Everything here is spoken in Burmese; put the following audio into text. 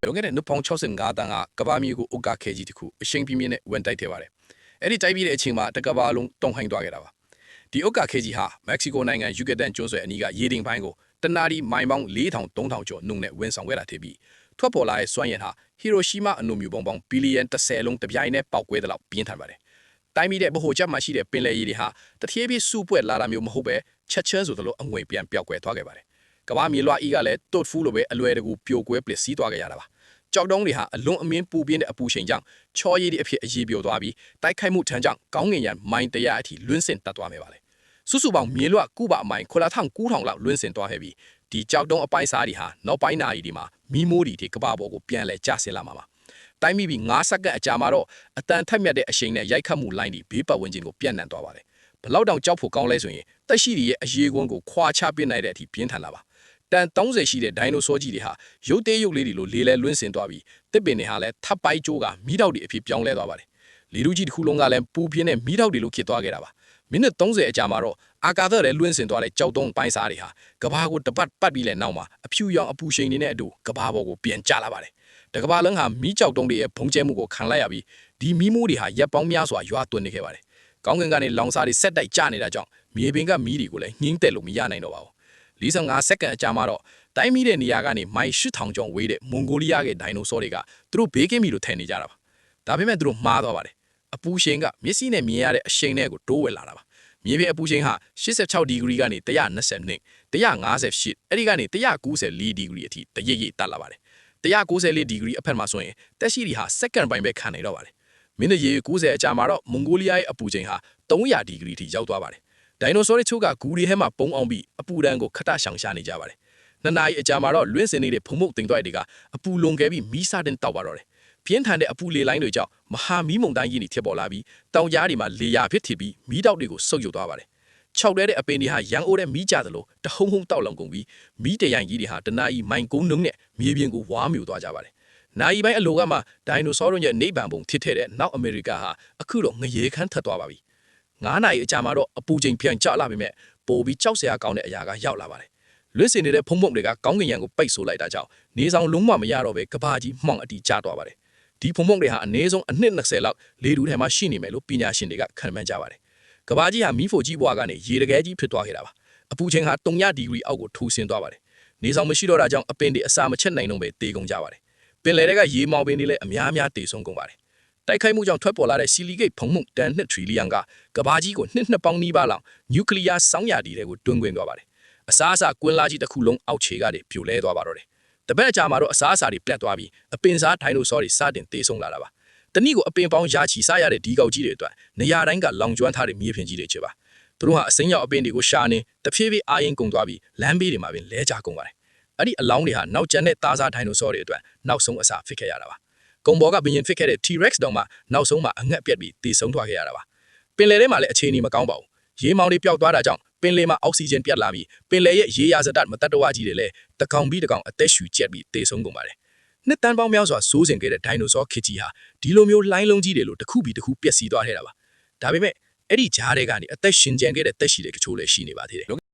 လွန်ခဲ့တဲ့နှစ်ပေါင်း65တန်းကကဘာမြေကိုအုတ်ကခဲကြီးတစ်ခုအရှိန်ပြင်းပြင်းနဲ့ဝင်တိုက်ခဲ့ပါတယ်။အဲ့ဒီတိုက်ပြီးတဲ့အချိန်မှာတကဘာလုံးတုံဟိုင်းသွားခဲ့တာပါ။ဒီအုတ်ကခဲကြီးဟာမက္ကဆီကိုနိုင်ငံယူကတန်ကျွန်းဆွယ်အနီးကရေတင်ပိုင်းကိုတနာရီမိုင်ပေါင်း4300ကျော်နှုန်းနဲ့ဝင်ဆောင်ခဲ့တာဖြစ်ပြီးထွက်ပေါ်လာတဲ့စွမ်းရည်ဟာဟီရိုရှီမာအနုမြူပုံပေါင်းဘီလီယံ10လုံးတပြိုင်နက်ပေါက်ကွဲတဲ့လောက်ပြင်းထန်ပါတယ်။တိုင်းပြည်တဲ့ဗဟိုချက်မှရှိတဲ့ပင်လယ်ရေတွေဟာတဖြည်းဖြည်းစုပွက်လာတာမျိုးမဟုတ်ပဲချက်ချင်းဆိုသလိုအငွေပြန်ပျောက်ကွယ်သွားခဲ့ပါတယ်။ကဘာမြေလွှာအီးကလည်းတုတ်ဖူးလိုပဲအလွယ်တကူပြိုကွဲပလစ်စီးသွားခဲ့ရတာပါ။ကြောက်တုံးတွေဟာအလွန်အမင်းပူပြင်းတဲ့အပူချိန်ကြောင့်ချောရည်တွေအဖြစ်အရေးပြိုသွားပြီးတိုက်ခိုက်မှုထမ်းကြောင့်ကောင်းငင်ရံမိုင်100အထိလွှင့်စင်တက်သွားမယ်ပါလေ။စုစုပေါင်းမြေလွှာကုဘာမိုင်9,900လောက်လွှင့်စင်သွားခဲ့ပြီးဒီကြောက်တုံးအပိုင်းစားတွေဟာနောက်ပိုင်းနာရီတွေမှာမီးမိုးတွေကဘာပေါ်ကိုပြန်လဲကျဆင်းလာမှာပါ။တိုင်းပြီး9စက္ကန့်အကြာမှာတော့အတန်ထက်မြက်တဲ့အရှိန်နဲ့ရိုက်ခတ်မှုလိုင်းတွေဘေးပတ်ဝန်းကျင်ကိုပြန့်နှံ့သွားပါတယ်။ဘလောက်တောင်ကြောက်ဖို့ကောင်းလဲဆိုရင်တက်ရှိတွေရဲ့အရေးကွန်းကိုခွာချပစ်နိုင်တဲ့အထိပြင်းထန်လာပါ။တန်30ရှိတဲ့ဒိုင်နိုဆောကြီးတွေဟာရုပ်သေးရုပ်လေးတွေလိုလေးလဲလွင့်စင်သွားပြီးတစ်ပင်တွေဟာလည်းထပ်ပိုက်ကျိုးကမီးတောက်တွေအဖြစ်ပြောင်းလဲသွားပါတယ်။လေထုကြီးတစ်ခုလုံးကလည်းပူပြင်းတဲ့မီးတောက်တွေလိုဖြစ်သွားခဲ့တာပါ။မိနစ်30အကြာမှာတော့အာကာသရဲ့လွင့်စင်သွားတဲ့ကြောက်တုံးပိုင်းစားတွေဟာကဘာကိုတပတ်ပတ်ပြီးလဲနောက်မှာအဖြူရောင်အပူရှိန်တွေနဲ့အတူကဘာပေါ်ကိုပြန်ကျလာပါတယ်။တကဘာလန်းဟာမီးကြောက်တုံးတွေရဲ့ဘုံကျဲမှုကိုခံလိုက်ရပြီးဒီမီးမိုးတွေဟာရက်ပေါင်းများစွာရွာသွန်းနေခဲ့ပါတယ်။ကောင်းကင်ကနေလောင်စာတွေဆက်တိုက်ကျနေတာကြောင့်မြေပြင်ကမီးတွေကိုလည်းညှင်းတက်လို့မရနိုင်တော့ပါဘူး။45စက္ကန့်အကြာမှာတော့တိုင်းမီတဲ့နေရာကနေမိုင်8000ကျော်ဝေးတဲ့မွန်ဂိုလီးယားရဲ့ဒိုင်နိုဆောတွေကသူတို့ဘေးကင်းပြီလို့ထင်နေကြတာပါ။ဒါပေမဲ့သူတို့မှားသွားပါတယ်။အပူရှိန်ကမျက်စိနဲ့မြင်ရတဲ့အရှိန်နဲ့ကိုတိုးဝယ်လာတာပါ။မြေပြင်အပူရှိန်ဟာ86ဒီဂရီကနေ120 158အဲ့ဒီကနေ194ဒီဂရီအထိတရိပ်ရိပ်တက်လာပါတယ်။194ဒီဂရီအဖက်မှာဆိုရင်တက်ရှိတွေဟာစက္ကန့်ပိုင်းပဲခံနေတော့ပါတယ်။မိနစ်ရေ90အကြာမှာတော့မွန်ဂိုလီးယားရဲ့အပူချိန်ဟာ300ဒီဂရီထိရောက်သွားပါတယ်။ဒိုင်နိုဆောတွေချို့ကဂူတွေထဲမှာပုံအောင်ပြီးအပူဒဏ်ကိုခတရှောင်ရှားနေကြပါတယ်။နှစ်နာရီအကြာမှာတော့လွင့်စင်နေတဲ့ဖုံမုတ်တင်သွားတွေကအပူလွန်ခဲ့ပြီးမီးစတင်တောက်ပါတော့တယ်။ပြင်းထန်တဲ့အပူလေလိုင်းတွေကြောင့်မဟာမီးမုန်တိုင်းကြီးတွေထစ်ပေါ်လာပြီးတောင်ကြားတွေမှာလေယာဖြစ်ထစ်ပြီးမီးတောက်တွေကိုဆုပ်ယုပ်သွားပါတယ်။ခြောက်တဲ့အပင်တွေဟာရန်အိုးတဲ့မီးကြသလိုတဟုံဟုံတောက်လောင်ကုန်ပြီးမီးတရိုင်ကြီးတွေဟာတနာရီမိုင်9နှုန်းနဲ့မြေပြင်ကိုဝါမြူသွားကြပါတယ်။နာရီပိုင်းအလိုကမှဒိုင်နိုဆောတို့ရဲ့နေဗန်ပုံဖြစ်တဲ့နောက်အမေရိကဟာအခုတော့ငရေခမ်းထက်သွားပါပြီ။9နာရီအကြာမှာတော့အပူချိန်ပြန်ကျလာပြီမဲ့ပိုပြီးကြောက်စရာကောင်းတဲ့အရာကရောက်လာပါတယ်။လွင့်စင်နေတဲ့ဖုံဖုံတွေကကောင်းကင်ရံကိုပိတ်ဆို့လိုက်တာကြောင့်နေဆောင်လုံးဝမရတော့ပဲကဘာကြီးမှောင်အတီကျသွားပါတယ်။ဒီဖုံဖုံတွေဟာအနည်းဆုံးအနှစ်20လောက်လေတူထဲမှာရှိနေမယ်လို့ပညာရှင်တွေကခန့်မှန်းကြပါတယ်။ကဘာကြီးဟာမီးဖိုကြီးဘွားကနေရေတကယ်ကြီးဖြစ်သွားခဲ့တာပါ။အပူချိန်ဟာ300ဒီဂရီအောက်ကိုထိုးဆင်းသွားပါတယ်။နေဆောင်မရှိတော့တာကြောင့်အပင်တွေအစာမချက်နိုင်တော့ပဲတေကုန်ကြပါတယ်။ပင်လယ်တွေကရေမောင်ပင်တွေလည်းအများအတေဆုံးကုန်ပါတယ်။တိုက်ခိုက်မှုကြောင့်ထွက်ပေါ်လာတဲ့ဆီလီဂိတ်ဖုံမှုတန်2ထရီလီယံကကဘာကြီးကိုနှစ်ပေါင်းနီးပါးလောက်နျူကလ িয়ার စောင်းရာဒီတွေကိုတွန်းကွင်းသွားပါတယ်။အစားအစာကွင်းလာကြီးတစ်ခုလုံးအောက်ခြေကနေပြိုလဲသွားပါတော့တယ်။တပတ်အကြာမှာတော့အစားအစာတွေပြတ်သွားပြီးအပင်စားဒိုင်နိုဆောတွေစတင်တေဆုံးလာတာပါ။တနည်းကိုအပင်ပေါင်းရာချီစားရတဲ့ဒီကောက်ကြီးတွေအတွက်နေရာတိုင်းကလောင်ကျွမ်းထားတဲ့မြေပြင်ကြီးတွေချစ်ပါ။သူတို့ဟာအစိမ်းရောက်အပင်တွေကိုရှာနေတဖြည်းဖြည်းအာရင်ကုန်သွားပြီးလမ်းဘေးတွေမှာပင်လဲကျကုန်ပါတယ်။အဲ့ဒီအလောင်းတွေဟာနောက်ကျန်တဲ့သားစားဒိုင်နိုဆောတွေအတွက်နောက်ဆုံးအစာဖြစ်ခဲ့ရတာပါ။ကုံဘော်ကဘရင်ဖြစ်ခဲ့တဲ့ T-Rex တောင်မှနောက်ဆုံးမှာအငတ်ပြက်ပြီးတေဆုံးသွားခဲ့ရတာပါ။ပင်လယ်ထဲမှာလည်းအခြေအနေမကောင်းပါဘူး။ရေမောင်တွေပျောက်သွားတာကြောင့်ပင်လယ်မှာအောက်ဆီဂျင်ပြတ်လာပြီးပင်လယ်ရဲ့ရေရာဇတမတ္တဝါကြီးတွေလည်းတကောင်ပြီးတကောင်အသက်ရှူကျက်ပြီးတေဆုံးကုန်ပါတယ်။နှစ်တန်းပေါင်းများစွာစိုးစင်ခဲ့တဲ့ဒိုင်နိုဆောခေတ်ကြီးဟာဒီလိုမျိုးလှိုင်းလုံးကြီးတွေလိုတစ်ခုပြီးတစ်ခုပျက်စီးသွားခဲ့တာပါ။ဒါပေမဲ့အဲ့ဒီဂျားတွေကနေအသက်ရှင်ကျန်ခဲ့တဲ့တက်ရှိတဲ့ကချိုးလည်းရှိနေပါသေးတယ်